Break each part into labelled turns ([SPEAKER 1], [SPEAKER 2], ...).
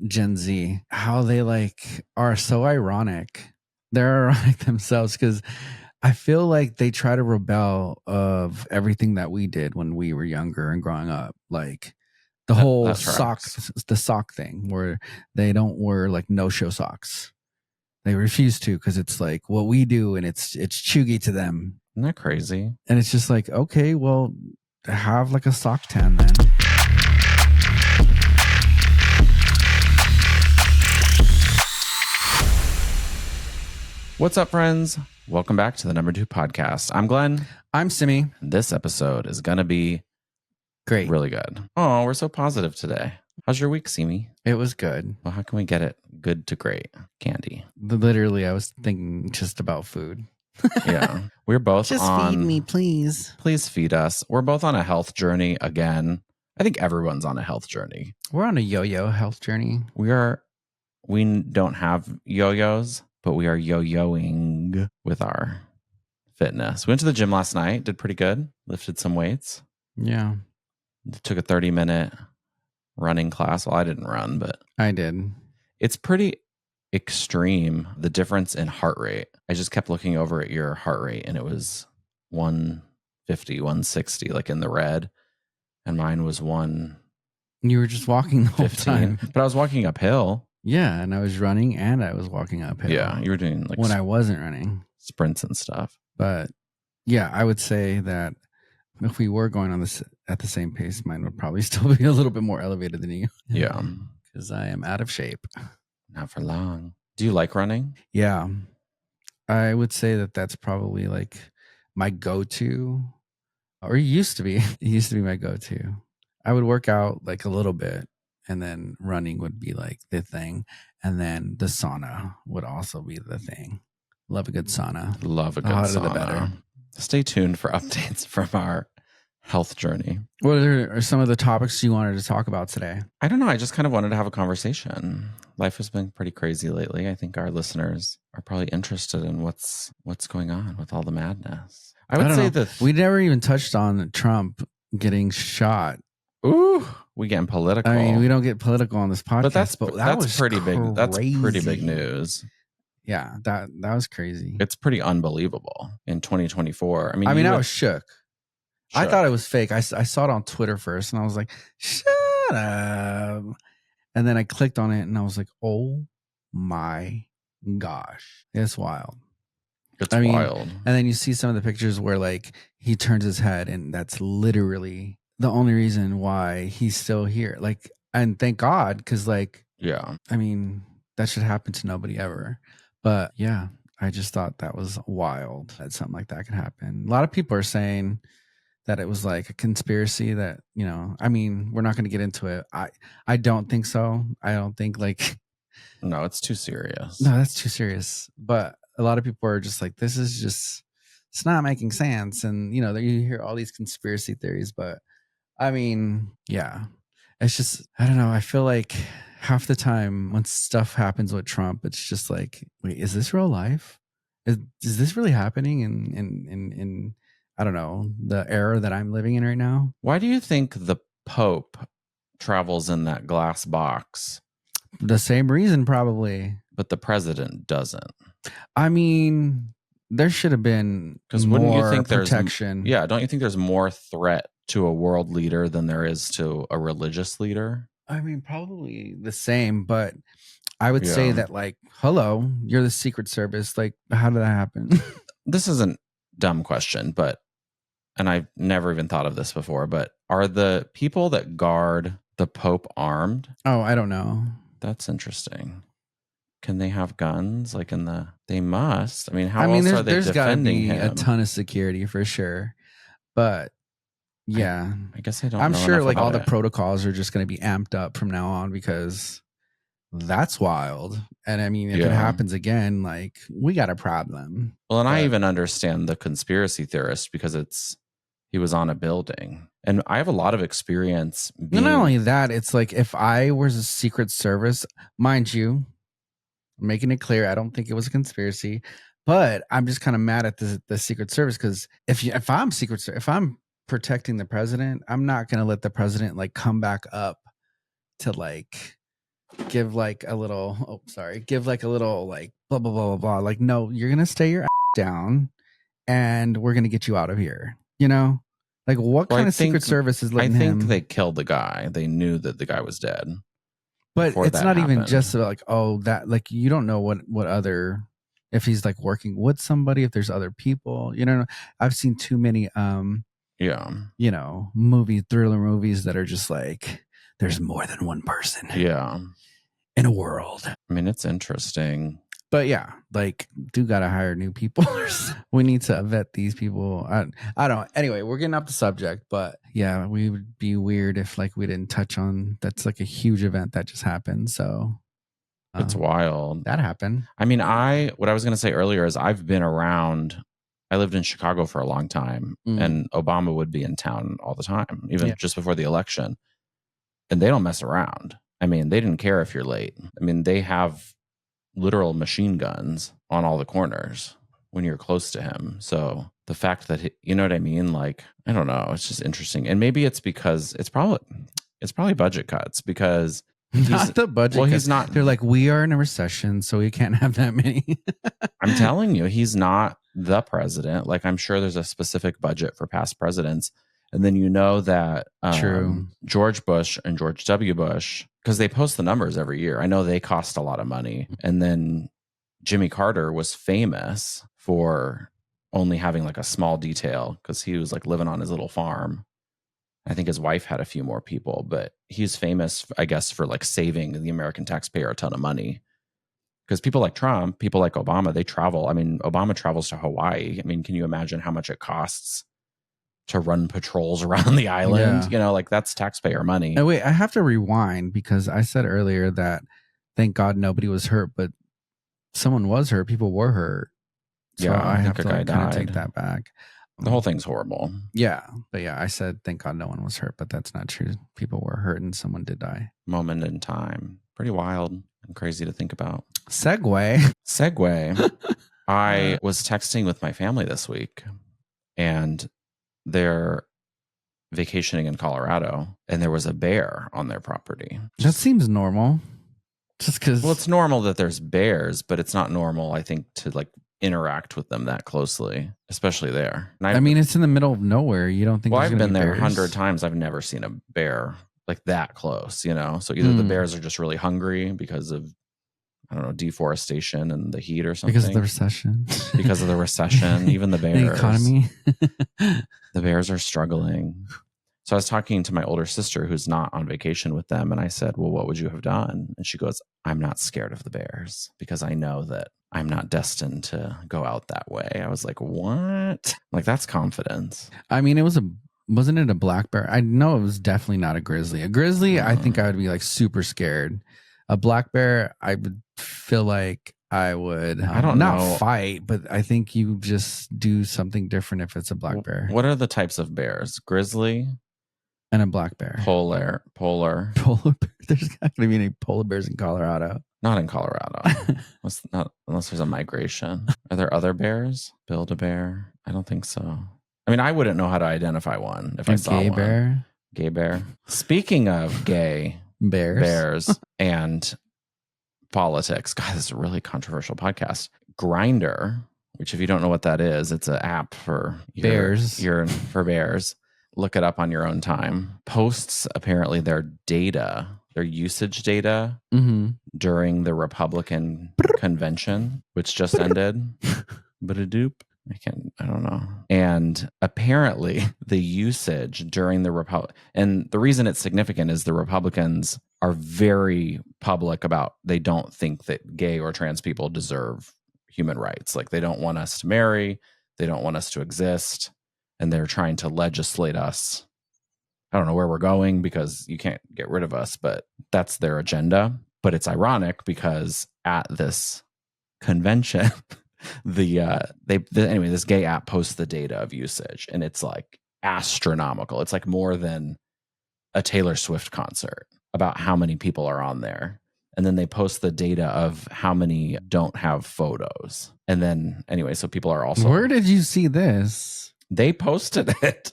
[SPEAKER 1] Gen Z, how they like are so ironic. They're ironic themselves because I feel like they try to rebel of everything that we did when we were younger and growing up. Like the whole the sock thing where they don't wear like no-show socks. They refuse to because it's like what we do and it's chuggy to them.
[SPEAKER 2] Isn't that crazy?
[SPEAKER 1] And it's just like, okay, well, have like a sock tan then.
[SPEAKER 2] What's up, friends? Welcome back to the Number 2 podcast. I'm Glenn.
[SPEAKER 1] I'm Simi.
[SPEAKER 2] This episode is going to be
[SPEAKER 1] great.
[SPEAKER 2] Really good. Oh, we're so positive today. How's your week, Simi?
[SPEAKER 1] It was good.
[SPEAKER 2] Well, how can we get it good to great? Candy.
[SPEAKER 1] Literally, I was thinking just about food.
[SPEAKER 2] Yeah. We're both
[SPEAKER 1] just feed me, please.
[SPEAKER 2] Please feed us. We're both on a health journey again. I think everyone's on a health journey.
[SPEAKER 1] We're on a yo-yo health journey.
[SPEAKER 2] We don't have yo-yos, but we are yo-yoing with our fitness. We went to the gym last night, did pretty good, lifted some weights.
[SPEAKER 1] Yeah.
[SPEAKER 2] Took a 30-minute running class. Well, I didn't run, but
[SPEAKER 1] I did.
[SPEAKER 2] It's pretty extreme, the difference in heart rate. I just kept looking over at your heart rate and it was 150, 160, like in the red. And mine was 1.
[SPEAKER 1] You were just walking the whole time.
[SPEAKER 2] But I was walking uphill.
[SPEAKER 1] Yeah, and I was running and I was walking uphill.
[SPEAKER 2] Yeah, you were doing like
[SPEAKER 1] when I wasn't running.
[SPEAKER 2] Sprints and stuff.
[SPEAKER 1] But yeah, I would say that if we were going on this at the same pace, mine would probably still be a little bit more elevated than you.
[SPEAKER 2] Yeah.
[SPEAKER 1] Because I am out of shape.
[SPEAKER 2] Not for long. Do you like running?
[SPEAKER 1] Yeah. I would say that that's probably like my go-to, or it used to be. It used to be my go-to. I would work out like a little bit and then running would be like the thing. And then the sauna would also be the thing. Love a good sauna.
[SPEAKER 2] Love a good sauna. The better. Stay tuned for updates from our health journey.
[SPEAKER 1] What are some of the topics you wanted to talk about today?
[SPEAKER 2] I don't know. I just kind of wanted to have a conversation. Life has been pretty crazy lately. I think our listeners are probably interested in what's going on with all the madness. I would say that
[SPEAKER 1] we never even touched on Trump getting shot.
[SPEAKER 2] Ooh, we getting political.
[SPEAKER 1] I mean, we don't get political on this podcast, but that's
[SPEAKER 2] pretty
[SPEAKER 1] crazy.
[SPEAKER 2] Big. That's pretty big news.
[SPEAKER 1] Yeah, that was crazy.
[SPEAKER 2] It's pretty unbelievable in 2024. I mean,
[SPEAKER 1] I was shook. I thought it was fake. I saw it on Twitter first, and I was like, "Shut up!" And then I clicked on it, and I was like, "Oh my gosh, it's wild."
[SPEAKER 2] It's wild.
[SPEAKER 1] And then you see some of the pictures where like he turns his head, and that's literally the only reason why he's still here. Like, and thank God, because like,
[SPEAKER 2] yeah,
[SPEAKER 1] I mean, that should happen to nobody ever. But yeah, I just thought that was wild that something like that could happen. A lot of people are saying that it was like a conspiracy that, you know, I mean, we're not going to get into it. I don't think so. I don't think like.
[SPEAKER 2] No, it's too serious.
[SPEAKER 1] No, that's too serious. But a lot of people are just like, this is just, it's not making sense. And, you know, you hear all these conspiracy theories, but I mean, yeah, it's just, I don't know. I feel like half the time when stuff happens with Trump, it's just like, wait, is this real life? Is this really happening in I don't know, the era that I'm living in right now?
[SPEAKER 2] Why do you think the Pope travels in that glass box?
[SPEAKER 1] The same reason, probably.
[SPEAKER 2] But the president doesn't.
[SPEAKER 1] I mean, there should have been
[SPEAKER 2] wouldn't you think
[SPEAKER 1] protection.
[SPEAKER 2] Don't you think there's more threat to a world leader than there is to a religious leader?
[SPEAKER 1] I mean, probably the same, but I would say that, like, hello, you're the Secret Service. Like, how did that happen?
[SPEAKER 2] This is a dumb question, and I've never even thought of this before, but are the people that guard the Pope armed?
[SPEAKER 1] Oh, I don't know.
[SPEAKER 2] That's interesting. Can they have guns? Like they must. I mean, how else are they
[SPEAKER 1] there's
[SPEAKER 2] defending him?
[SPEAKER 1] There's got to be a ton of security for sure. But yeah,
[SPEAKER 2] I guess I don't
[SPEAKER 1] I'm
[SPEAKER 2] know
[SPEAKER 1] sure like all
[SPEAKER 2] it.
[SPEAKER 1] the protocols are just going to be amped up from now on because that's wild. And I mean, if it happens again, like we got a problem.
[SPEAKER 2] Well, and I even understand the conspiracy theorist because he was on a building. And I have a lot of experience.
[SPEAKER 1] Not only that, it's like if I was a Secret Service, mind you, I'm making it clear, I don't think it was a conspiracy, but I'm just kind of mad at the Secret Service because if I'm Secret Service, if I'm protecting the president, I'm not going to let the president like come back up to like give like a little, give like a little like blah blah blah blah blah. Like, no, you're gonna stay your down, and we're gonna get you out of here. You know, like what
[SPEAKER 2] Well,
[SPEAKER 1] kind of Secret Service is letting him?
[SPEAKER 2] they killed the guy. They knew that the guy was dead
[SPEAKER 1] But
[SPEAKER 2] before
[SPEAKER 1] it's
[SPEAKER 2] that
[SPEAKER 1] not even
[SPEAKER 2] happened.
[SPEAKER 1] just like, oh, that, like, you don't know what other, if he's like working with somebody, if there's other people, you know. I've seen too many
[SPEAKER 2] Yeah.
[SPEAKER 1] you know, thriller movies that are just like, there's more than one person
[SPEAKER 2] Yeah.
[SPEAKER 1] in a world.
[SPEAKER 2] I mean, it's interesting.
[SPEAKER 1] But yeah, like, do gotta hire new people. We need to vet these people. I don't. Anyway, we're getting off the subject, but yeah, we would be weird if like we didn't touch on that's like a huge event that just happened. So
[SPEAKER 2] It's wild.
[SPEAKER 1] That happened.
[SPEAKER 2] I mean, what I was going to say earlier is I've been around. I lived in Chicago for a long time, and Obama would be in town all the time, even just before the election. And they don't mess around. I mean, they didn't care if you're late. I mean, they have literal machine guns on all the corners when you're close to him. So the fact that you know what I mean? Like, I don't know. It's just interesting. And maybe it's because it's probably budget cuts, because
[SPEAKER 1] not the budget.
[SPEAKER 2] Well, he's not.
[SPEAKER 1] They're like, we are in a recession, so we can't have that many.
[SPEAKER 2] I'm telling you, he's not the president. Like, I'm sure there's a specific budget for past presidents. And then you know that
[SPEAKER 1] True.
[SPEAKER 2] George Bush and George W. Bush, because they post the numbers every year. I know they cost a lot of money. And then Jimmy Carter was famous for only having like a small detail, because he was like living on his little farm. I think his wife had a few more people, but he's famous, I guess, for like saving the American taxpayer a ton of money. Because people like Trump, people like Obama, they travel. I mean, Obama travels to Hawaii. I mean, can you imagine how much it costs to run patrols around the island?
[SPEAKER 1] Yeah.
[SPEAKER 2] You know, like, that's taxpayer money.
[SPEAKER 1] Oh, wait, I have to rewind, because I said earlier that thank God nobody was hurt, but someone was hurt. People were hurt. So
[SPEAKER 2] Yeah,
[SPEAKER 1] I have
[SPEAKER 2] think
[SPEAKER 1] to
[SPEAKER 2] a guy
[SPEAKER 1] like, kind of
[SPEAKER 2] died.
[SPEAKER 1] take that back.
[SPEAKER 2] The whole thing's horrible.
[SPEAKER 1] Yeah. But yeah, I said thank God no one was hurt, but that's not true. People were hurt and someone did die.
[SPEAKER 2] Moment in time. Pretty wild and crazy to think about.
[SPEAKER 1] Segue.
[SPEAKER 2] I was texting with my family this week, and they're vacationing in Colorado, and there was a bear on their property.
[SPEAKER 1] That seems normal. Just because.
[SPEAKER 2] Well, it's normal that there's bears, but it's not normal, I think, to like interact with them that closely, especially there. And
[SPEAKER 1] I mean, it's in the middle of nowhere. You don't think?
[SPEAKER 2] Well, I've been there 100 times. I've never seen a bear like that close, you know? So either the bears are just really hungry because of, I don't know, deforestation and the heat or something.
[SPEAKER 1] Because of the recession.
[SPEAKER 2] Because of the recession. Even the bears.
[SPEAKER 1] The economy.
[SPEAKER 2] The bears are struggling. So I was talking to my older sister who's not on vacation with them, and I said, well, what would you have done? And she goes, I'm not scared of the bears because I know that I'm not destined to go out that way. I was like, what? Like, that's confidence.
[SPEAKER 1] I mean, wasn't it a black bear? I know it was definitely not a grizzly. A grizzly, I think I would be like super scared. A black bear, I would feel like I would
[SPEAKER 2] I don't know.
[SPEAKER 1] fight, but I think you just do something different if it's a black bear.
[SPEAKER 2] What are the types of bears? Grizzly
[SPEAKER 1] and a black bear.
[SPEAKER 2] Polar.
[SPEAKER 1] Bear. There's not going to be any polar bears in Colorado.
[SPEAKER 2] Not in Colorado. Unless there's a migration. Are there other bears? Build-A-Bear? I don't think so. I mean, I wouldn't know how to identify one if I saw one.
[SPEAKER 1] Bear?
[SPEAKER 2] Gay bear. Speaking of gay bears and politics. God, this is a really controversial podcast. Grindr, which if you don't know what that is, it's an app for
[SPEAKER 1] bears.
[SPEAKER 2] For bears. Look it up on your own time. Posts apparently their usage data during the Republican convention, which just ended. Ba-da-doop. I don't know. And apparently the usage during the and the reason it's significant is the Republicans are very public about they don't think that gay or trans people deserve human rights. Like, they don't want us to marry, they don't want us to exist, and they're trying to legislate us. I don't know where we're going because you can't get rid of us, but that's their agenda. But it's ironic because at this convention, this gay app posts the data of usage, and it's like astronomical. It's like more than a Taylor Swift concert about how many people are on there. And then they post the data of how many don't have photos. And then anyway, so people are also.
[SPEAKER 1] Where did you see this?
[SPEAKER 2] They posted it.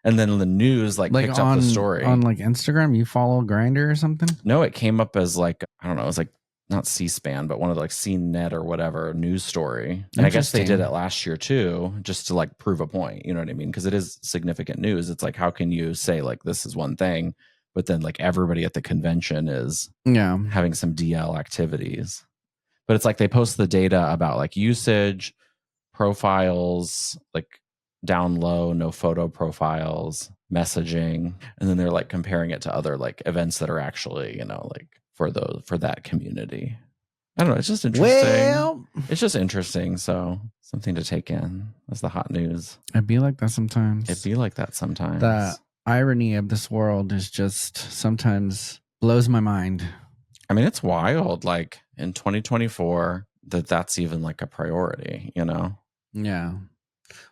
[SPEAKER 2] And then the news
[SPEAKER 1] Like
[SPEAKER 2] picked up the story.
[SPEAKER 1] on like Instagram, you follow Grindr or something?
[SPEAKER 2] No, it came up as I don't know, it was not C-SPAN, but one of the CNET or whatever news story. And I guess they did it last year too, just to prove a point. You know what I mean? Because it is significant news. It's how can you say this is one thing, but then everybody at the convention is having some DL activities. But it's they post the data about usage, profiles, down low, no photo profiles, messaging, and then they're comparing it to other events that are actually for that community. I don't know. It's just interesting. Well, it's just interesting. So something to take in. That's the hot news.
[SPEAKER 1] It'd be like that sometimes.
[SPEAKER 2] The
[SPEAKER 1] irony of this world is just sometimes blows my mind.
[SPEAKER 2] I mean, it's wild. In 2024, that's even a priority.
[SPEAKER 1] Yeah.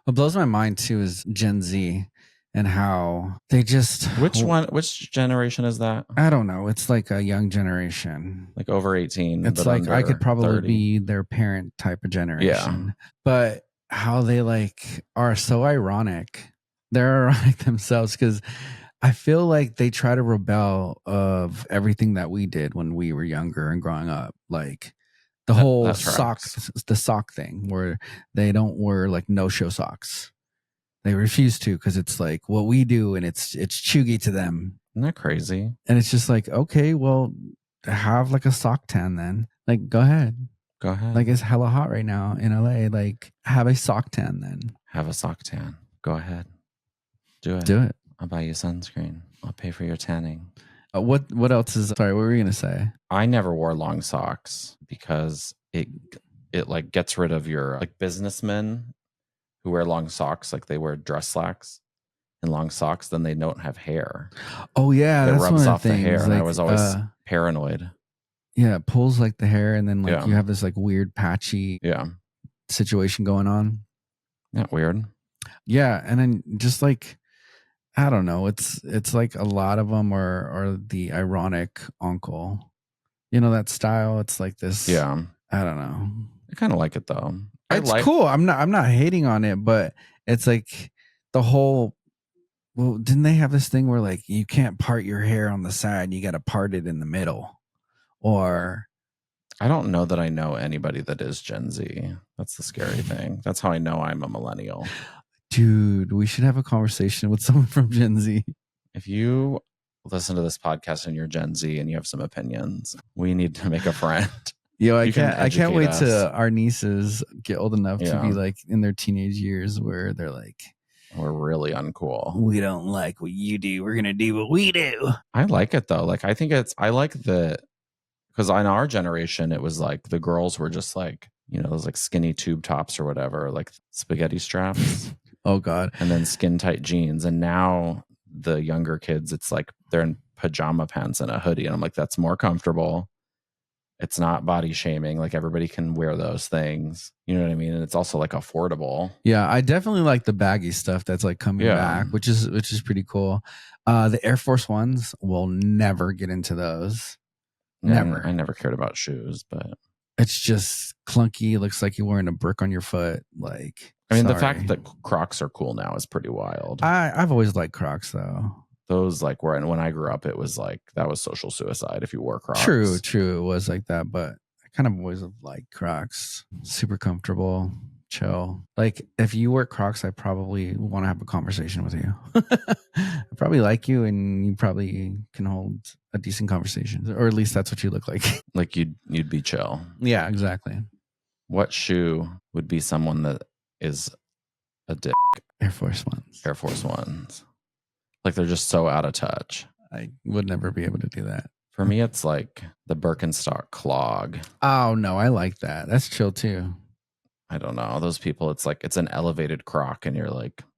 [SPEAKER 1] What blows my mind too is Gen Z and how they just
[SPEAKER 2] which generation is that?
[SPEAKER 1] I don't know. It's a young generation.
[SPEAKER 2] Over 18.
[SPEAKER 1] It's I could probably
[SPEAKER 2] 30.
[SPEAKER 1] be their parent type of generation.
[SPEAKER 2] Yeah.
[SPEAKER 1] But how they are so ironic. They're ironic themselves because I feel like they try to rebel of everything that we did when we were younger and growing up. The whole sock thing where they don't wear no-show socks. They refuse to because it's what we do and it's chuggy to them.
[SPEAKER 2] Isn't that crazy?
[SPEAKER 1] And it's just okay, well, have a sock tan then. Go ahead.
[SPEAKER 2] Go ahead.
[SPEAKER 1] It's hella hot right now in LA. Have a sock tan then.
[SPEAKER 2] Have a sock tan. Go ahead. Do it.
[SPEAKER 1] Do it.
[SPEAKER 2] I'll buy you sunscreen. I'll pay for your tanning.
[SPEAKER 1] What else is sorry, what were you gonna say?
[SPEAKER 2] I never wore long socks because it gets rid of your businessmen who wear long socks, they wear dress slacks and long socks, then they don't have hair.
[SPEAKER 1] Oh yeah,
[SPEAKER 2] it
[SPEAKER 1] that's
[SPEAKER 2] rubs
[SPEAKER 1] one
[SPEAKER 2] off
[SPEAKER 1] of the
[SPEAKER 2] the hair.
[SPEAKER 1] things.
[SPEAKER 2] And I was always paranoid.
[SPEAKER 1] Yeah, it pulls the hair, and then you have this weird patchy situation going on.
[SPEAKER 2] Not weird.
[SPEAKER 1] Yeah, and then just I don't know. It's a lot of them are the ironic uncle. That style. It's this.
[SPEAKER 2] Yeah.
[SPEAKER 1] I don't know.
[SPEAKER 2] I kind of like it though.
[SPEAKER 1] It's cool. I'm not hating on it, but it's the whole. Well, didn't they have this thing where you can't part your hair on the side? You got to part it in the middle, or.
[SPEAKER 2] I don't know that I know anybody that is Gen Z. That's the scary thing. That's how I know I'm a millennial.
[SPEAKER 1] Dude, we should have a conversation with someone from Gen Z.
[SPEAKER 2] If you listen to this podcast and you're Gen Z and you have some opinions, we need to make a friend.
[SPEAKER 1] Yo, I can't wait till our nieces get old enough to be in their teenage years where they're
[SPEAKER 2] we're really uncool.
[SPEAKER 1] We don't like what you do. We're going to do what we do.
[SPEAKER 2] I like it though. I think I like the, because in our generation, it was the girls were just those skinny tube tops or whatever, spaghetti straps.
[SPEAKER 1] Oh God.
[SPEAKER 2] And then skin tight jeans. And now the younger kids, it's they're in pajama pants and a hoodie. And I'm that's more comfortable. It's not body shaming. Everybody can wear those things. You know what I mean? And it's also affordable.
[SPEAKER 1] Yeah, I definitely like the baggy stuff that's coming back, which is pretty cool. The Air Force Ones, will never get into those. Never.
[SPEAKER 2] I never cared about shoes, but
[SPEAKER 1] it's just clunky. It looks like you're wearing a brick on your foot.
[SPEAKER 2] The fact that Crocs are cool now is pretty wild.
[SPEAKER 1] I've always liked Crocs though.
[SPEAKER 2] Those when I grew up, it was that was social suicide if you wore Crocs.
[SPEAKER 1] True. It was like that, but I kind of always liked Crocs. Super comfortable, chill. If you wear Crocs, I probably want to have a conversation with you. I probably like you, and you probably can hold a decent conversation, or at least that's what you look like.
[SPEAKER 2] You'd be chill.
[SPEAKER 1] Yeah, exactly.
[SPEAKER 2] What shoe would be someone that is a dick?
[SPEAKER 1] Air Force Ones.
[SPEAKER 2] Air Force Ones. They're just so out of touch.
[SPEAKER 1] I would never be able to do that.
[SPEAKER 2] For me, it's the Birkenstock clog.
[SPEAKER 1] Oh no, I like that. That's chill too.
[SPEAKER 2] I don't know. Those people, it's it's an elevated croc, and you're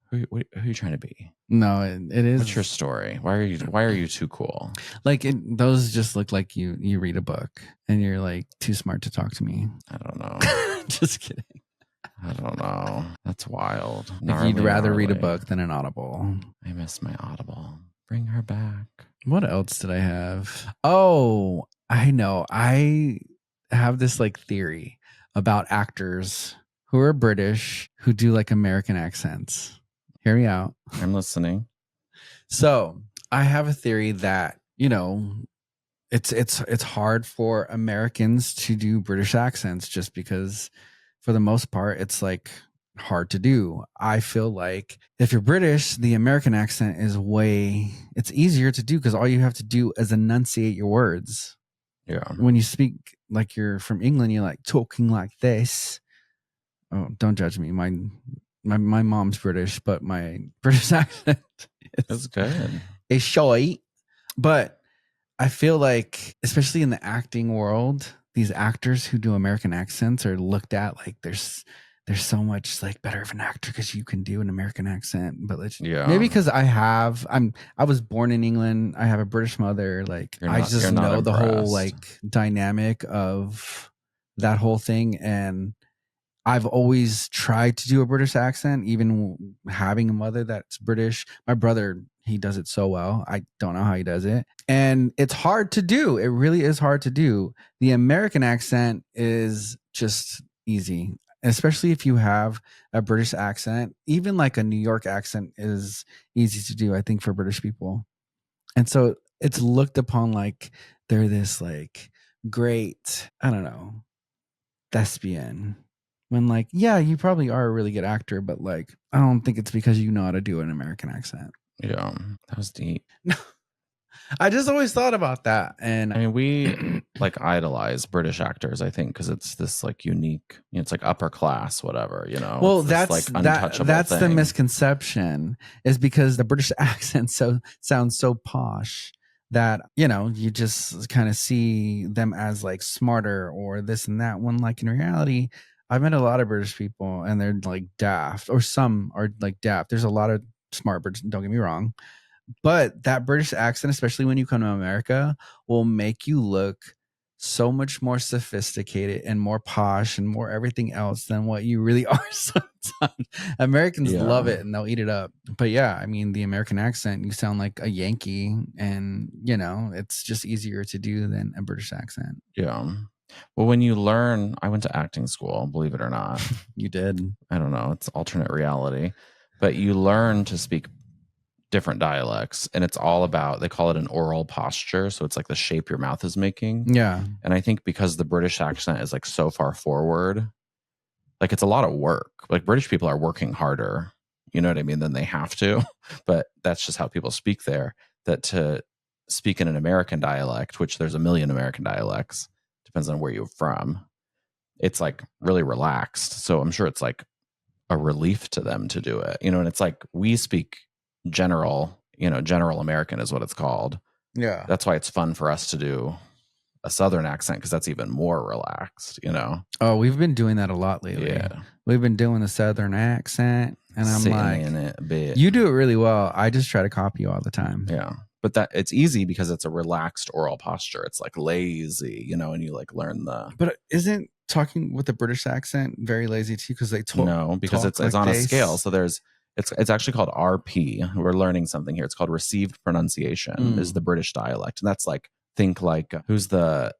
[SPEAKER 2] who are you trying to be?
[SPEAKER 1] No, it is.
[SPEAKER 2] What's your story? Why are you too cool?
[SPEAKER 1] Those just look like you read a book and you're too smart to talk to me.
[SPEAKER 2] I don't know.
[SPEAKER 1] Just kidding.
[SPEAKER 2] I don't know. That's wild.
[SPEAKER 1] You'd rather read a book than an Audible.
[SPEAKER 2] I miss my Audible. Bring her back.
[SPEAKER 1] What else did I have? Oh, I know. I have this theory about actors who are British who do American accents. Hear me out.
[SPEAKER 2] I'm listening.
[SPEAKER 1] So I have a theory that, it's hard for Americans to do British accents just because for the most part it's like hard to do. I feel like if you're British, the American accent it's easier to do because all you have to do is enunciate your words.
[SPEAKER 2] Yeah.
[SPEAKER 1] When you speak like you're from England, you're like talking like this. Oh, don't judge me. My mom's British, but my British accent
[SPEAKER 2] That's
[SPEAKER 1] is
[SPEAKER 2] good.
[SPEAKER 1] shy. But I feel like, especially in the acting world, these actors who do American accents are looked at like there's so much like better of an actor because you can do an American accent. But
[SPEAKER 2] Yeah.
[SPEAKER 1] maybe because I was born in England. I have a British mother. Like I
[SPEAKER 2] You're
[SPEAKER 1] just
[SPEAKER 2] not
[SPEAKER 1] know the whole
[SPEAKER 2] impressed.
[SPEAKER 1] like dynamic of that whole thing, and I've always tried to do a British accent, even having a mother that's British. My brother, he does it so well. I don't know how he does it. And it's hard to do. It really is hard to do. The American accent is just easy, especially if you have a British accent. Even like a New York accent is easy to do, I think, for British people. And so it's looked upon like they're this like great, I don't know, thespian, when like, yeah, you probably are a really good actor, but like I don't think it's because you know how to do an American accent.
[SPEAKER 2] Yeah. That was deep.
[SPEAKER 1] I just always thought about that. And
[SPEAKER 2] I mean, we like idolize British actors, I think, because it's this like unique, it's like upper class, whatever,
[SPEAKER 1] well,
[SPEAKER 2] it's this like untouchable
[SPEAKER 1] that's the
[SPEAKER 2] thing.
[SPEAKER 1] misconception, is because the British accent sounds so posh that you just kind of see them as like smarter or this and that, when like in reality I've met a lot of British people and they're like daft, or some are like daft. There's a lot of smart British, don't get me wrong, but that British accent, especially when you come to America, will make you look so much more sophisticated and more posh and more everything else than what you really are sometimes. Americans love
[SPEAKER 2] Yeah.
[SPEAKER 1] it and they'll eat it up. But yeah, I mean, the American accent, you sound like a Yankee, and it's just easier to do than a British accent.
[SPEAKER 2] Yeah. Well, when you learn, I went to acting school, believe it or not.
[SPEAKER 1] You did.
[SPEAKER 2] I don't know, it's alternate reality, but you learn to speak different dialects, and it's all about, they call it an oral posture, so it's like the shape your mouth is making.
[SPEAKER 1] Yeah.
[SPEAKER 2] And I think because the British accent is like so far forward, like it's a lot of work. Like British people are working harder, you know what I mean, than they have to. But that's just how people speak there. That to speak in an American dialect, which there's a million American dialects, depends on where you're from, it's like really relaxed. So I'm sure it's like a relief to them to do it, and it's like we speak general, general American is what it's called.
[SPEAKER 1] Yeah.
[SPEAKER 2] That's why it's fun for us to do a Southern accent, because that's even more relaxed.
[SPEAKER 1] Oh, we've been doing that a lot lately.
[SPEAKER 2] Yeah.
[SPEAKER 1] We've been doing the Southern accent, and I'm
[SPEAKER 2] Sitting
[SPEAKER 1] like,
[SPEAKER 2] in it a bit.
[SPEAKER 1] you do it really well. I just try to copy you all the time.
[SPEAKER 2] Yeah. But that it's easy because it's a relaxed oral posture. It's like lazy, and you like learn the.
[SPEAKER 1] But isn't talking with a British accent very lazy too? Because they talk.
[SPEAKER 2] No, because
[SPEAKER 1] talk
[SPEAKER 2] it's
[SPEAKER 1] like
[SPEAKER 2] on a
[SPEAKER 1] this.
[SPEAKER 2] scale. So it's actually called RP. We're learning something here. It's called received pronunciation, is the British dialect. And that's like, think like, who's the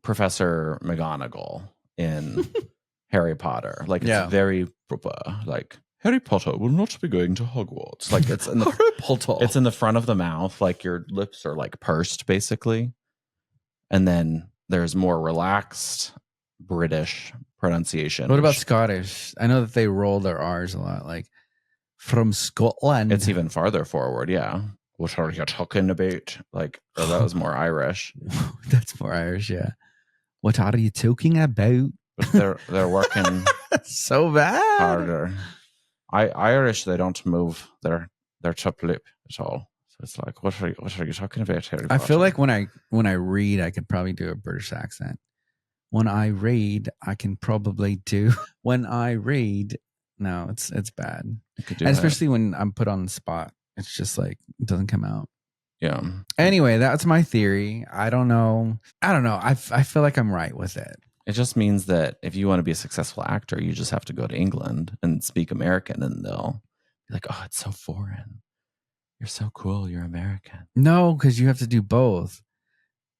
[SPEAKER 2] Professor McGonagall in Harry Potter? Like, it's very proper. Like, Harry Potter will not be going to Hogwarts. Like, it's in the
[SPEAKER 1] Harry Potter.
[SPEAKER 2] It's in the front of the mouth. Like, your lips are like pursed, basically. And then there's more relaxed British pronunciation.
[SPEAKER 1] What about Scottish? I know that they roll their R's a lot. Like, from Scotland.
[SPEAKER 2] It's even farther forward. Yeah. What are you talking about? Like, that was more Irish.
[SPEAKER 1] That's more Irish. Yeah. What are you talking about?
[SPEAKER 2] But they're working
[SPEAKER 1] so bad
[SPEAKER 2] harder. Irish, they don't move their top lip at all. So it's like, what are you talking about, Harry Potter?
[SPEAKER 1] I feel like when I read, I could probably do a British accent. When I read, I can probably do. When I read, no, it's bad. And especially when I'm put on the spot, it's just like it doesn't come out.
[SPEAKER 2] Yeah.
[SPEAKER 1] Anyway, that's my theory. I don't know. I feel like I'm right with it.
[SPEAKER 2] It just means that if you want to be a successful actor, you just have to go to England and speak American, and they'll be like, oh, it's so foreign. You're so cool. You're American.
[SPEAKER 1] No, because you have to do both.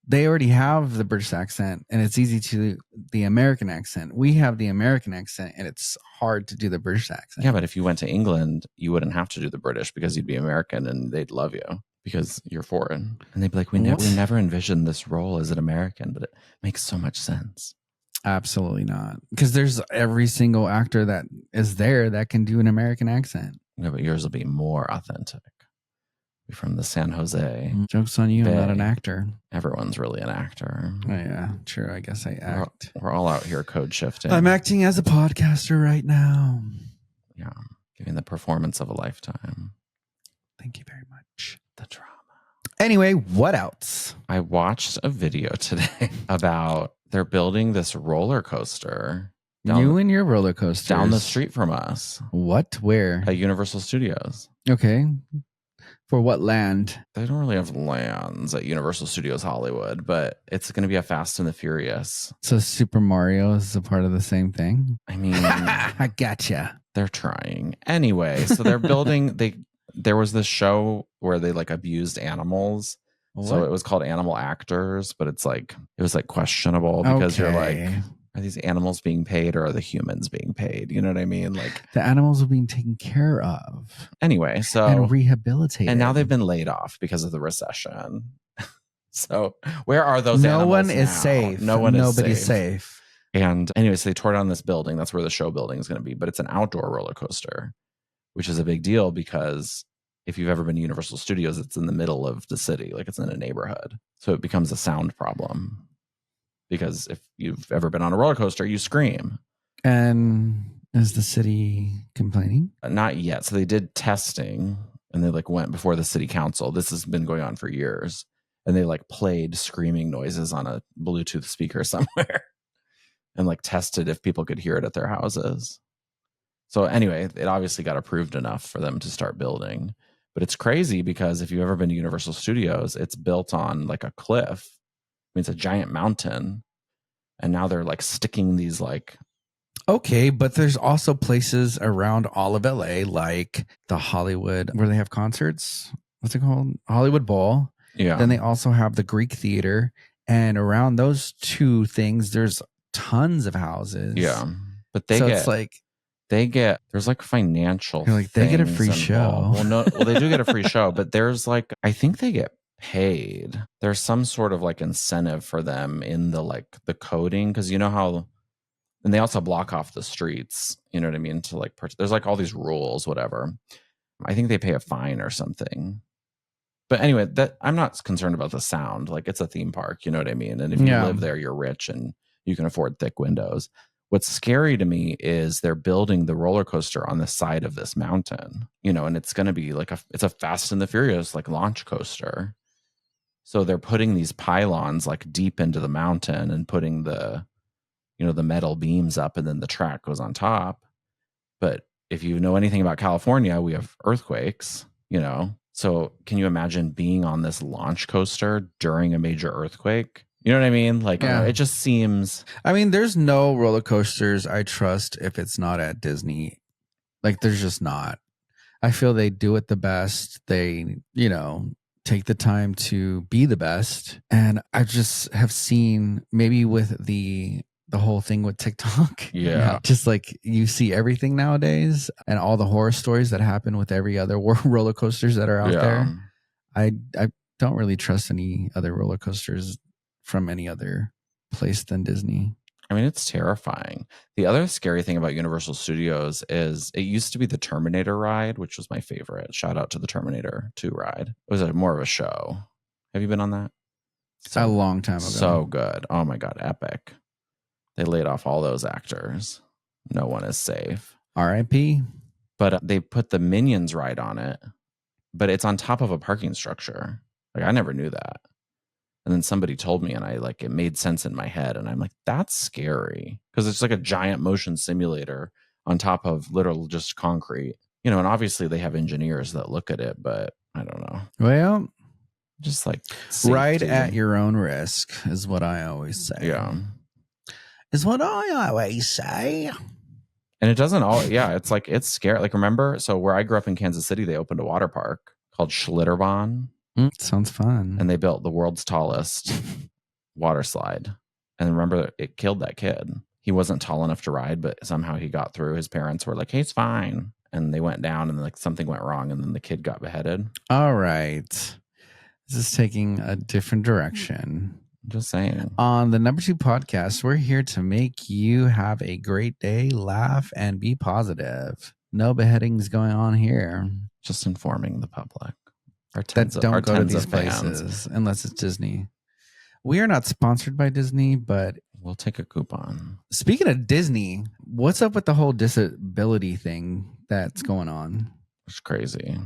[SPEAKER 1] They already have the British accent, and it's easy to the American accent. We have the American accent, and it's hard to do the British accent.
[SPEAKER 2] Yeah, but if you went to England, you wouldn't have to do the British because you'd be American and they'd love you because you're foreign. And they'd be like, we never envisioned this role as an American, but it makes so much sense.
[SPEAKER 1] Absolutely not. Because there's every single actor that is there that can do an American accent.
[SPEAKER 2] Yeah, but yours will be more authentic. From the San Jose.
[SPEAKER 1] Joke's on you, I'm not an actor.
[SPEAKER 2] Everyone's really an actor.
[SPEAKER 1] Oh, yeah, true. I guess I act.
[SPEAKER 2] We're all out here code shifting.
[SPEAKER 1] I'm acting as a podcaster right now.
[SPEAKER 2] Yeah, giving the performance of a lifetime.
[SPEAKER 1] Thank you very much.
[SPEAKER 2] The drama.
[SPEAKER 1] Anyway, what else?
[SPEAKER 2] I watched a video today about they're building this roller coaster.
[SPEAKER 1] You and your roller coaster
[SPEAKER 2] down the street from us.
[SPEAKER 1] What? Where?
[SPEAKER 2] At Universal Studios.
[SPEAKER 1] Okay. For what land?
[SPEAKER 2] They don't really have lands at Universal Studios Hollywood, but it's going to be a Fast and the Furious.
[SPEAKER 1] So Super Mario is a part of the same thing?
[SPEAKER 2] I mean,
[SPEAKER 1] I gotcha.
[SPEAKER 2] They're trying. Anyway, so they're building, there was this show where they like abused animals. What? So it was called Animal Actors, but it was like questionable because you're like, are these animals being paid or are the humans being paid? You know what I mean? Like
[SPEAKER 1] the animals are being taken care of.
[SPEAKER 2] Anyway, so
[SPEAKER 1] and rehabilitated.
[SPEAKER 2] And now they've been laid off because of the recession. So where are those animals?
[SPEAKER 1] No one is
[SPEAKER 2] now?
[SPEAKER 1] safe. Nobody's safe.
[SPEAKER 2] And anyways, they tore down this building. That's where the show building is going to be, but it's an outdoor roller coaster, which is a big deal because if you've ever been to Universal Studios, it's in the middle of the city, like it's in a neighborhood. So it becomes a sound problem. Because if you've ever been on a roller coaster, you scream.
[SPEAKER 1] And is the city complaining?
[SPEAKER 2] Not yet. So they did testing and they went before the city council. This has been going on for years. And they played screaming noises on a Bluetooth speaker somewhere and tested if people could hear it at their houses. So anyway, it obviously got approved enough for them to start building. But it's crazy because if you've ever been to Universal Studios, it's built on a cliff. It's a giant mountain, and now they're sticking these
[SPEAKER 1] Okay, but there's also places around all of LA like the Hollywood where they have concerts. What's it called? Hollywood Bowl.
[SPEAKER 2] Yeah.
[SPEAKER 1] Then they also have the Greek Theater, and around those two things, there's tons of houses.
[SPEAKER 2] Yeah, but there's financial.
[SPEAKER 1] They get a free show.
[SPEAKER 2] Well, they do get a free show, but there's I think they get paid. There's some sort of incentive for them in the the coding, because you know how, and they also block off the streets, you know what I mean, to there's all these rules, whatever. I think they pay a fine or something. But anyway, that I'm not concerned about the sound. It's a theme park, you know what I mean? And if you live there, you're rich and you can afford thick windows. What's scary to me is they're building the roller coaster on the side of this mountain, and it's going to be it's a Fast and the Furious launch coaster. So they're putting these pylons deep into the mountain and putting the metal beams up, and then the track goes on top. But if you know anything about California, we have earthquakes, So can you imagine being on this launch coaster during a major earthquake? You know what I mean? It just seems.
[SPEAKER 1] I mean, there's no roller coasters I trust if it's not at Disney. There's just not. I feel they do it the best. They, take the time to be the best. And I just have seen, maybe with the whole thing with TikTok.
[SPEAKER 2] Yeah.
[SPEAKER 1] Just you see everything nowadays and all the horror stories that happen with every other roller coasters that are out there. I don't really trust any other roller coasters from any other place than Disney.
[SPEAKER 2] I mean, it's terrifying. The other scary thing about Universal Studios is it used to be the Terminator ride, which was my favorite. Shout out to the Terminator 2 ride. It was more of a show. Have you been on that?
[SPEAKER 1] A long time ago.
[SPEAKER 2] So good. Oh my God, epic. They laid off all those actors. No one is safe.
[SPEAKER 1] R.I.P.
[SPEAKER 2] But they put the Minions ride on it, but it's on top of a parking structure. I never knew that. And then somebody told me, and I it made sense in my head. And I'm that's scary because it's a giant motion simulator on top of literal just concrete, and obviously they have engineers that look at it, but I don't know.
[SPEAKER 1] Well,
[SPEAKER 2] just
[SPEAKER 1] ride at your own risk is what I always say.
[SPEAKER 2] Yeah.
[SPEAKER 1] Is what I always say.
[SPEAKER 2] And it doesn't all, it's scary. Remember, so where I grew up in Kansas City, they opened a water park called Schlitterbahn.
[SPEAKER 1] Sounds fun.
[SPEAKER 2] And they built the world's tallest water slide. And remember, it killed that kid. He wasn't tall enough to ride, but somehow he got through. His parents were like, "Hey, it's fine." And they went down and like something went wrong. And then the kid got beheaded.
[SPEAKER 1] All right. This is taking a different direction.
[SPEAKER 2] Just saying.
[SPEAKER 1] On the number 2 podcast, we're here to make you have a great day, laugh, and be positive. No beheadings going on here.
[SPEAKER 2] Just informing the public.
[SPEAKER 1] That don't go to these
[SPEAKER 2] fans.
[SPEAKER 1] places unless it's Disney. We are not sponsored by Disney, but
[SPEAKER 2] we'll take a coupon.
[SPEAKER 1] Speaking of Disney, what's up with the whole disability thing that's going on?
[SPEAKER 2] It's crazy.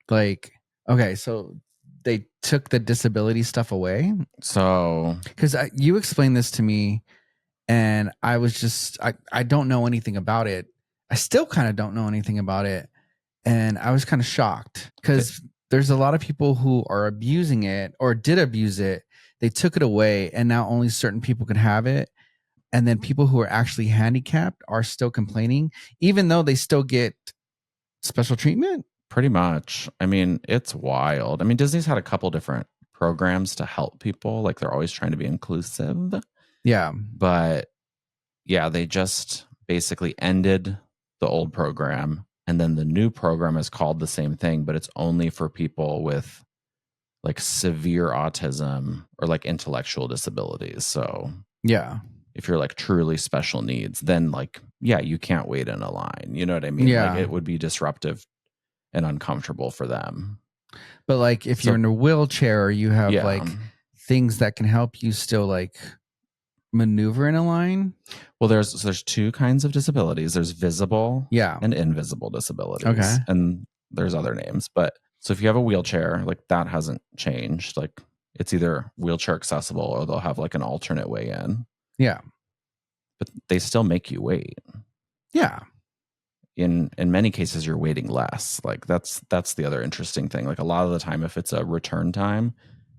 [SPEAKER 1] Like, okay, so they took the disability stuff away.
[SPEAKER 2] So,
[SPEAKER 1] because you explained this to me, and I was just, I don't know anything about it. I still kind of don't know anything about it. And I was kind of shocked because there's a lot of people who are abusing it or did abuse it. They took it away, and now only certain people can have it. And then people who are actually handicapped are still complaining, even though they still get special treatment.
[SPEAKER 2] Pretty much. I mean, it's wild. I mean, Disney's had a couple different programs to help people. Like, they're always trying to be inclusive.
[SPEAKER 1] Yeah.
[SPEAKER 2] But yeah, they just basically ended the old program. And then the new program is called the same thing, but it's only for people with like severe autism or like intellectual disabilities. So
[SPEAKER 1] yeah,
[SPEAKER 2] if you're like truly special needs, then like, yeah, you can't wait in a line. You know what I mean?
[SPEAKER 1] Yeah.
[SPEAKER 2] Like, it would be disruptive and uncomfortable for them.
[SPEAKER 1] But like if you're in a wheelchair, you have
[SPEAKER 2] yeah,
[SPEAKER 1] like things that can help you still like maneuver in a line.
[SPEAKER 2] Well, there's two kinds of disabilities. There's visible and invisible disabilities.
[SPEAKER 1] Okay.
[SPEAKER 2] And there's other names. But so if you have a wheelchair, like that hasn't changed. Like it's either wheelchair accessible or they'll have like an alternate way in.
[SPEAKER 1] Yeah.
[SPEAKER 2] But they still make you wait.
[SPEAKER 1] Yeah.
[SPEAKER 2] In many cases, you're waiting less. Like that's the other interesting thing. Like a lot of the time, if it's a return time,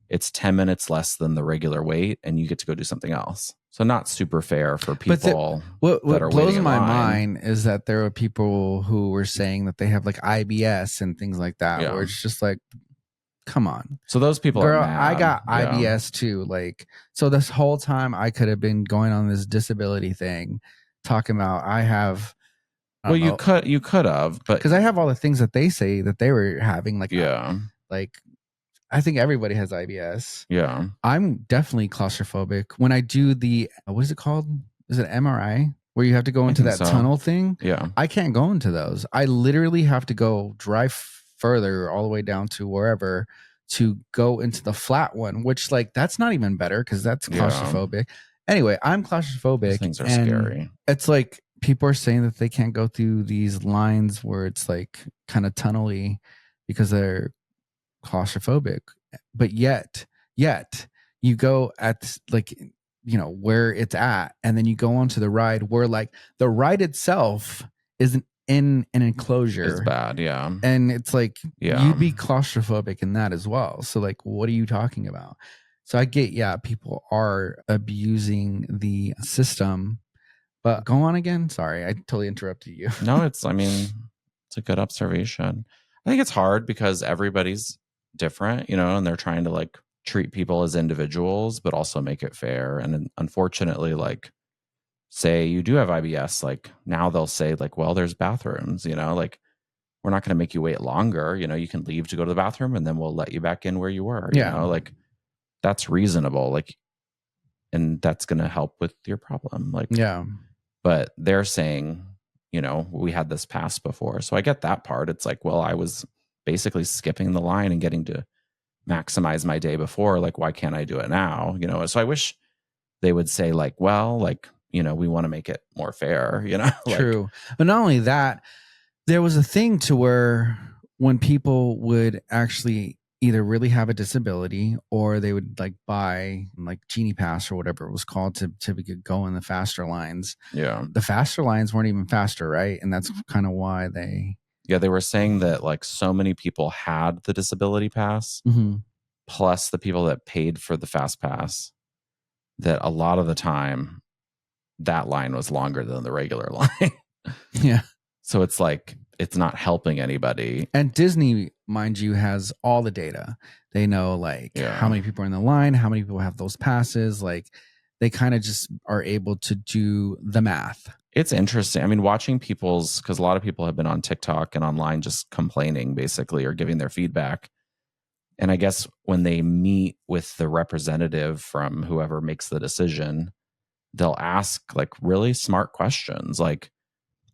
[SPEAKER 2] it's 10 minutes less than the regular wait, and you get to go do something else. So not super fair for people.
[SPEAKER 1] What blows my mind is that there are people who were saying that they have like IBS and things like that, where it's just like, come on.
[SPEAKER 2] So those people
[SPEAKER 1] Girl,
[SPEAKER 2] are mad.
[SPEAKER 1] I got IBS too. Like, so this whole time I could have been going on this disability thing, talking about I have.
[SPEAKER 2] Well, you could have, but
[SPEAKER 1] because I have all the things that they say that they were having. Like, I think everybody has IBS.
[SPEAKER 2] Yeah.
[SPEAKER 1] I'm definitely claustrophobic. When I do the, what is it called? Is it MRI? Where you have to go into that tunnel thing?
[SPEAKER 2] Yeah.
[SPEAKER 1] I can't go into those. I literally have to go drive further all the way down to wherever to go into the flat one, which like, that's not even better because that's claustrophobic. Anyway, I'm claustrophobic.
[SPEAKER 2] Those things are scary.
[SPEAKER 1] It's like people are saying that they can't go through these lines where it's like kind of tunnely because they're claustrophobic, but yet you go at like, you know, where it's at, and then you go onto the ride where like the ride itself isn't in an enclosure.
[SPEAKER 2] It's bad. Yeah.
[SPEAKER 1] And it's like, you'd be claustrophobic in that as well. So like, what are you talking about? So I get, people are abusing the system, but go on again. Sorry, I totally interrupted you.
[SPEAKER 2] No, it's a good observation. I think it's hard because everybody's different, and they're trying to like treat people as individuals, but also make it fair. And unfortunately, like, say you do have IBS, like now they'll say like, well, there's bathrooms, like we're not going to make you wait longer. You can leave to go to the bathroom and then we'll let you back in where you were. Like that's reasonable. Like, and that's going to help with your problem. Like, but they're saying, we had this pass before. So I get that part. It's like, well, I was basically skipping the line and getting to maximize my day before. Like, why can't I do it now? So I wish they would say like, well, like, we want to make it more fair, like,
[SPEAKER 1] True. But not only that, there was a thing to where when people would actually either really have a disability or they would like buy like Genie Pass or whatever it was called to go in the faster lines.
[SPEAKER 2] Yeah.
[SPEAKER 1] The faster lines weren't even faster, right? And that's kind of why they
[SPEAKER 2] were saying that like so many people had the disability pass, plus the people that paid for the fast pass, that a lot of the time that line was longer than the regular line.
[SPEAKER 1] Yeah.
[SPEAKER 2] So it's like, it's not helping anybody.
[SPEAKER 1] And Disney, mind you, has all the data. They know like how many people are in the line, how many people have those passes. Like they kind of just are able to do the math.
[SPEAKER 2] It's interesting. I mean, watching people's, because a lot of people have been on TikTok and online just complaining basically or giving their feedback. And I guess when they meet with the representative from whoever makes the decision, they'll ask like really smart questions. Like,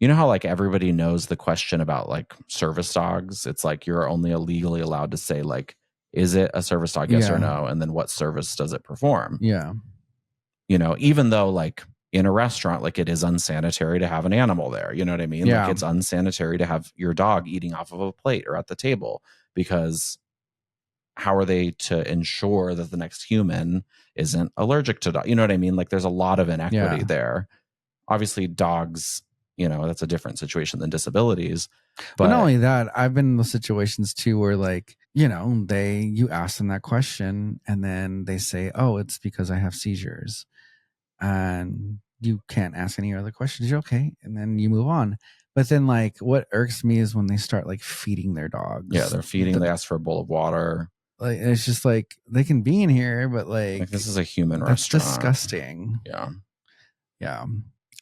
[SPEAKER 2] you know how like everybody knows the question about like service dogs? It's like you're only legally allowed to say like, is it a service dog? Yes or
[SPEAKER 1] Yeah.
[SPEAKER 2] no? And then what service does it perform?
[SPEAKER 1] Yeah.
[SPEAKER 2] You know, even though like in a restaurant, like it is unsanitary to have an animal there. You know what I mean?
[SPEAKER 1] Yeah.
[SPEAKER 2] Like it's unsanitary to have your dog eating off of a plate or at the table, because how are they to ensure that the next human isn't allergic to dog? You know what I mean? Like there's a lot of inequity
[SPEAKER 1] Yeah.
[SPEAKER 2] there. Obviously dogs, you know, that's a different situation than disabilities.
[SPEAKER 1] But not
[SPEAKER 2] But
[SPEAKER 1] only that, I've been in those situations too where like, you know, you ask them that question and then they say, oh, it's because I have seizures. And you can't ask any other questions. You're okay. And then you move on. But then like what irks me is when they start like feeding their dogs.
[SPEAKER 2] yeah, they're feeding, they ask for a bowl of water.
[SPEAKER 1] Like it's just like they can be in here, but like
[SPEAKER 2] this is a human
[SPEAKER 1] that's
[SPEAKER 2] restaurant.
[SPEAKER 1] disgusting.
[SPEAKER 2] Yeah.
[SPEAKER 1] Yeah.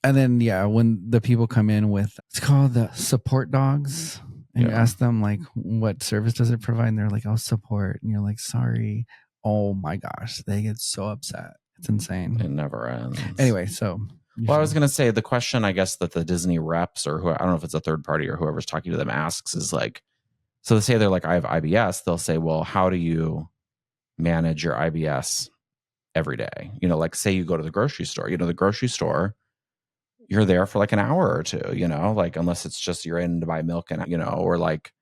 [SPEAKER 1] And then when the people come in with, it's called the support dogs, and you ask them like what service does it provide, and they're like, oh, support, and you're like, sorry. Oh my gosh, they get so upset. It's insane.
[SPEAKER 2] It never ends.
[SPEAKER 1] Anyway, so
[SPEAKER 2] well, I was going to say the question, I guess, that the Disney reps or who, I don't know if it's a third party or whoever's talking to them asks is like, so they say they're like, I have IBS. They'll say, well, how do you manage your IBS every day? You know, like say you go to the grocery store, you know, the grocery store, you're there for like an hour or two, you know, like unless it's just you're in to buy milk and, you know, or like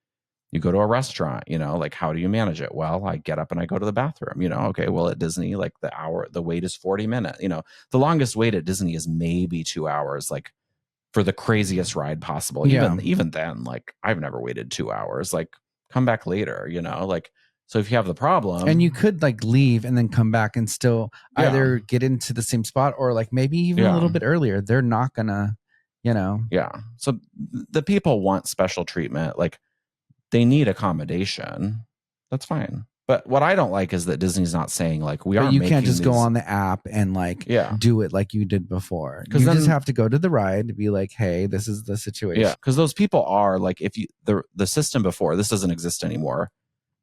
[SPEAKER 2] you go to a restaurant, you know, like how do you manage it? Well, I get up and I go to the bathroom, you know, okay, well at Disney, like the wait is 40 minutes, you know, the longest wait at Disney is maybe 2 hours, like for the craziest ride possible. Even then, like I've never waited 2 hours, like come back later, you know, like, so if you have the problem,
[SPEAKER 1] and you could like leave and then come back and still either get into the same spot or like maybe even a little bit earlier. They're not gonna, you know.
[SPEAKER 2] Yeah. So the people want special treatment. Like they need accommodation. That's fine. But what I don't like is that Disney's not saying like
[SPEAKER 1] you can't just go on the app and like do it like you did before. You just have to go to the ride to be like, hey, this is the situation.
[SPEAKER 2] Yeah, because those people are like, if you the system before, this doesn't exist anymore.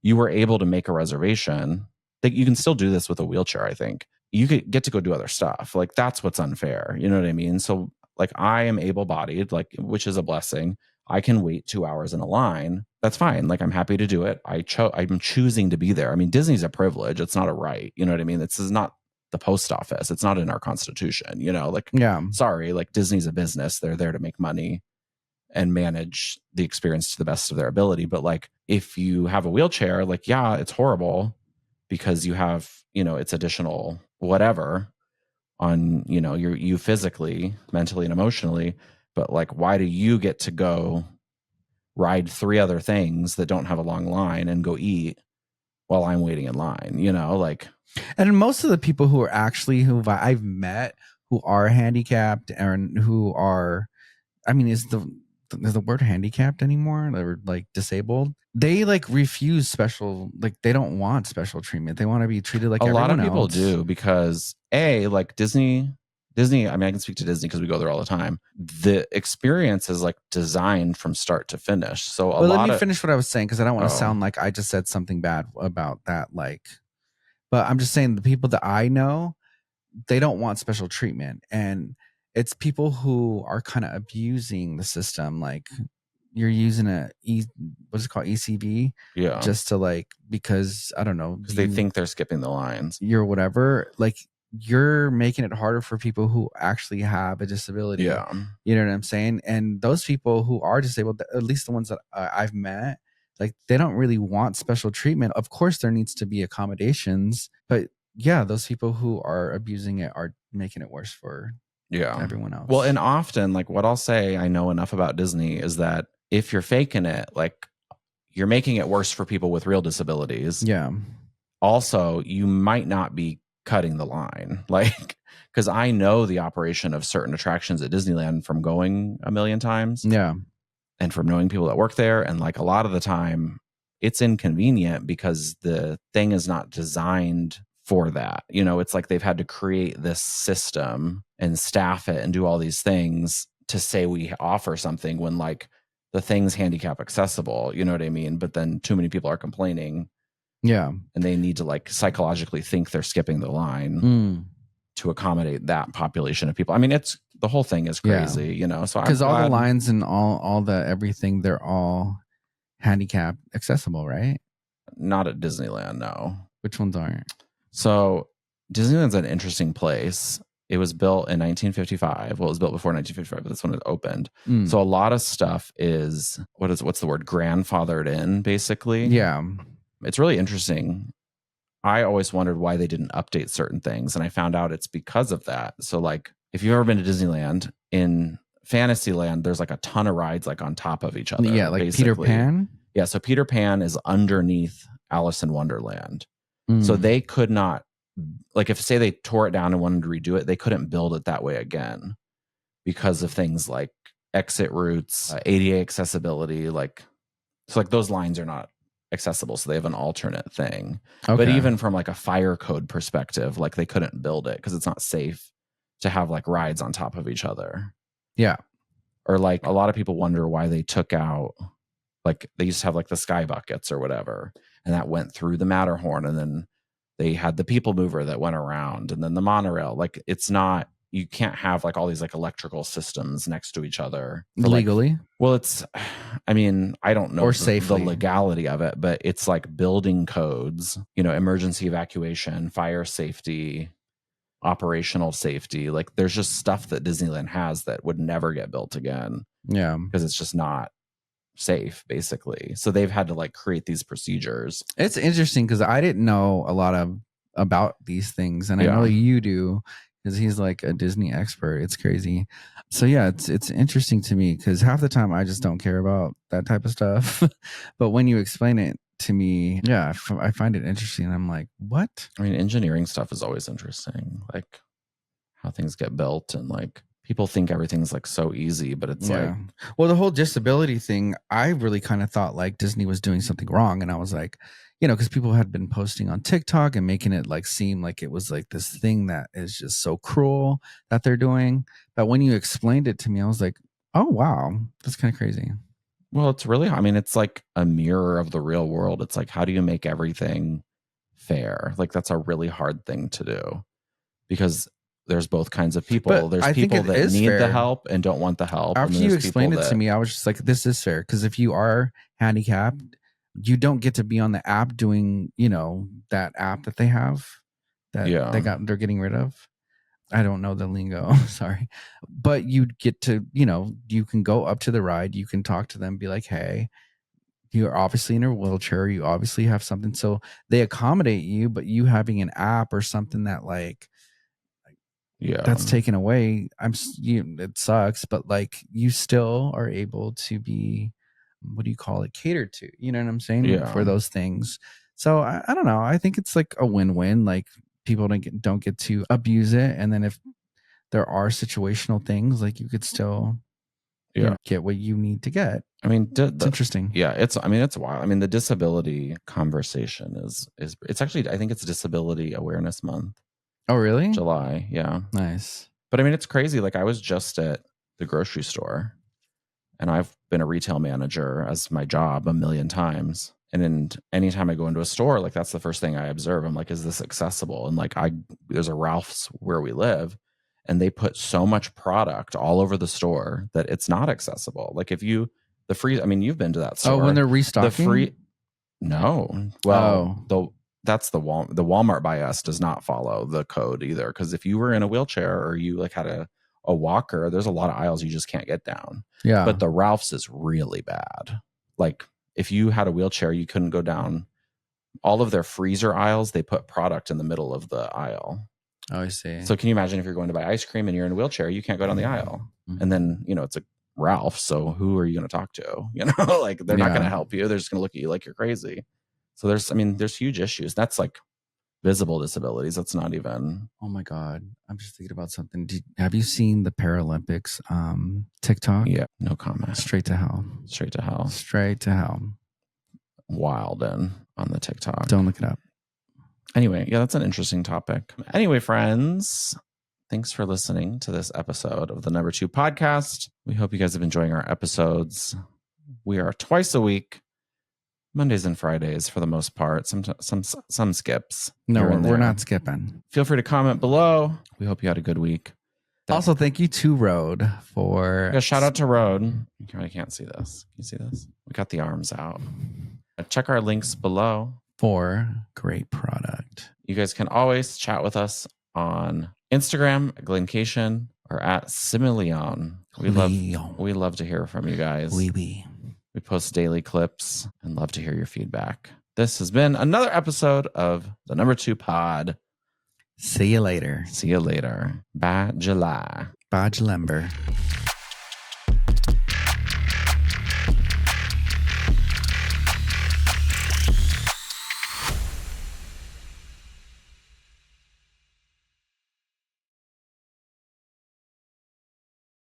[SPEAKER 2] You were able to make a reservation. You can still do this with a wheelchair, I think. You could get to go do other stuff. Like that's what's unfair. You know what I mean? So like I am able-bodied, like, which is a blessing. I can wait 2 hours in a line. That's fine. Like I'm happy to do it. I'm choosing to be there. I mean, Disney's a privilege. It's not a right. You know what I mean? This is not the post office. It's not in our constitution, you know, like, sorry, like Disney's a business. They're there to make money and manage the experience to the best of their ability. But like, if you have a wheelchair, like, yeah, it's horrible because you have, you know, it's additional whatever on, you know, you physically, mentally, and emotionally. But like, why do you get to go ride 3 other things that don't have a long line and go eat while I'm waiting in line, you know, like.
[SPEAKER 1] And most of the people who I've met who are handicapped and who are, I mean, is the word handicapped anymore? They're like disabled. They like refuse special, like they don't want special treatment. They want to be treated like everyone else.
[SPEAKER 2] A lot of people do because like Disney, I mean, I can speak to Disney because we go there all the time. The experience is like designed from start to finish. So
[SPEAKER 1] let me finish what I was saying because I don't want to sound like I just said something bad about that. Like, but I'm just saying the people that I know, they don't want special treatment. And it's people who are kind of abusing the system. Like you're using what's it called? ECV.
[SPEAKER 2] Yeah.
[SPEAKER 1] Just to like, because I don't know.
[SPEAKER 2] Because they think they're skipping the lines.
[SPEAKER 1] You're whatever. Like you're making it harder for people who actually have a disability.
[SPEAKER 2] Yeah.
[SPEAKER 1] You know what I'm saying? And those people who are disabled, at least the ones that I've met, like they don't really want special treatment. Of course, there needs to be accommodations, but yeah, those people who are abusing it are making it worse for everyone else.
[SPEAKER 2] Well, and often, like what I'll say, I know enough about Disney is that if you're faking it, like you're making it worse for people with real disabilities.
[SPEAKER 1] Yeah.
[SPEAKER 2] Also, you might not be cutting the line, like because I know the operation of certain attractions at Disneyland from going a million times.
[SPEAKER 1] Yeah.
[SPEAKER 2] And from knowing people that work there. And like a lot of the time it's inconvenient because the thing is not designed for that. You know, it's like they've had to create this system and staff it and do all these things to say we offer something when like the thing's handicap accessible, you know what I mean? But then too many people are complaining.
[SPEAKER 1] Yeah.
[SPEAKER 2] And they need to like psychologically think they're skipping the line to accommodate that population of people. I mean, it's the whole thing is crazy, you know. So
[SPEAKER 1] because all the lines and all the everything, they're all handicap accessible, right?
[SPEAKER 2] Not at Disneyland, no.
[SPEAKER 1] Which ones aren't?
[SPEAKER 2] So Disneyland's an interesting place. It was built in 1955. Well, it was built before 1955, but that's when it opened. So a lot of stuff is what's the word? Grandfathered in, basically.
[SPEAKER 1] Yeah.
[SPEAKER 2] It's really interesting. I always wondered why they didn't update certain things, and I found out it's because of that. So like if you've ever been to Disneyland, in Fantasyland, there's like a ton of rides like on top of each other.
[SPEAKER 1] Yeah, like
[SPEAKER 2] basically.
[SPEAKER 1] Peter Pan.
[SPEAKER 2] Yeah, so Peter Pan is underneath Alice in Wonderland. So they could not, like if say they tore it down and wanted to redo it, they couldn't build it that way again because of things like exit routes, ADA accessibility, like so like those lines are not accessible, so they have an alternate thing. Okay. But even from like a fire code perspective, like they couldn't build it because it's not safe to have like rides on top of each other.
[SPEAKER 1] Yeah.
[SPEAKER 2] Or like a lot of people wonder why they took out, like they used to have like the sky buckets or whatever, and that went through the Matterhorn, and then they had the people mover that went around, and then the monorail. Like it's not, you can't have like all these like electrical systems next to each other
[SPEAKER 1] legally.
[SPEAKER 2] Like, well, it's, I mean, I don't know
[SPEAKER 1] or
[SPEAKER 2] the legality of it, but it's like building codes, you know, emergency evacuation, fire safety, operational safety. Like there's just stuff that Disneyland has that would never get built again.
[SPEAKER 1] Yeah.
[SPEAKER 2] Because it's just not safe, basically. So they've had to like create these procedures.
[SPEAKER 1] It's interesting because I didn't know a lot about these things, and I know you do because he's like a Disney expert. It's crazy. So yeah, it's interesting to me because half the time I just don't care about that type of stuff, but when you explain it to me, yeah, I find it interesting. I'm like, what?
[SPEAKER 2] I mean, engineering stuff is always interesting, like how things get built, and like people think everything's like so easy, but it's like,
[SPEAKER 1] well, the whole disability thing, I really kind of thought like Disney was doing something wrong. And I was like, you know, because people had been posting on TikTok and making it like seem like it was like this thing that is just so cruel that they're doing. But when you explained it to me, I was like, oh, wow, that's kind of crazy.
[SPEAKER 2] Well, it's really, I mean, it's like a mirror of the real world. It's like, how do you make everything fair? Like that's a really hard thing to do because there's both kinds of people. But there's people that need the help and don't want the help.
[SPEAKER 1] After you explained it to me, I was just like, this is fair. Because if you are handicapped, you don't get to be on the app doing, you know, that app that they have that they're getting rid of. I don't know the lingo. Sorry. But you get to, you know, you can go up to the ride. You can talk to them, be like, hey, you're obviously in a wheelchair. You obviously have something. So they accommodate you, but you having an app or something that like, that's taken away. It sucks, but like you still are able to be, what do you call it, catered to, you know what I'm saying, for those things. So I don't know, I think it's like a win-win. Like people don't get to abuse it, and then if there are situational things, like you could still you know, get what you need to get.
[SPEAKER 2] I mean,
[SPEAKER 1] it's interesting.
[SPEAKER 2] Yeah, it's wild. I mean, the disability conversation is it's actually, I think it's Disability Awareness Month.
[SPEAKER 1] Oh, really?
[SPEAKER 2] July. Yeah.
[SPEAKER 1] Nice.
[SPEAKER 2] But I mean, it's crazy. Like I was just at the grocery store, and I've been a retail manager as my job a million times. And then anytime I go into a store, like that's the first thing I observe. I'm like, is this accessible? And like there's a Ralph's where we live, and they put so much product all over the store that it's not accessible. Like if you, I mean, you've been to that store.
[SPEAKER 1] Oh, when they're restocking?
[SPEAKER 2] No. Well, that's the Walmart by us does not follow the code either. Because if you were in a wheelchair or you like had a walker, there's a lot of aisles you just can't get down.
[SPEAKER 1] Yeah.
[SPEAKER 2] But the Ralph's is really bad. Like if you had a wheelchair, you couldn't go down. All of their freezer aisles, they put product in the middle of the aisle.
[SPEAKER 1] Oh, I see.
[SPEAKER 2] So can you imagine if you're going to buy ice cream and you're in a wheelchair, you can't go down the aisle. Mm-hmm. And then, you know, it's a Ralph. So who are you going to talk to? You know, like they're not going to help you. They're just going to look at you like you're crazy. So there's huge issues. That's like visible disabilities. That's not even.
[SPEAKER 1] Oh my God. I'm just thinking about something. Have you seen the Paralympics TikTok?
[SPEAKER 2] Yeah, no comment.
[SPEAKER 1] Straight to hell.
[SPEAKER 2] Straight to hell.
[SPEAKER 1] Straight to hell.
[SPEAKER 2] Wild and on the TikTok.
[SPEAKER 1] Don't look it up.
[SPEAKER 2] Anyway, yeah, that's an interesting topic. Anyway, friends, thanks for listening to this episode of the Number 2 podcast. We hope you guys have been enjoying our episodes. We are twice a week, Mondays and Fridays for the most part. Some skips.
[SPEAKER 1] No,
[SPEAKER 2] here and
[SPEAKER 1] we're
[SPEAKER 2] there.
[SPEAKER 1] not skipping.
[SPEAKER 2] Feel free to comment below. We hope you had a good week.
[SPEAKER 1] Also, thank you to Road for...
[SPEAKER 2] A shout out to Road. You probably can't see this. Can you see this? We got the arms out. Check our links below.
[SPEAKER 1] For great product.
[SPEAKER 2] You guys can always chat with us on Instagram, Glenncation, or at Similion. We love to hear from you guys.
[SPEAKER 1] We
[SPEAKER 2] post daily clips and love to hear your feedback. This has been another episode of the Number 2 Pod.
[SPEAKER 1] See you later.
[SPEAKER 2] See you later. Bye, July.
[SPEAKER 1] Bye, Julember.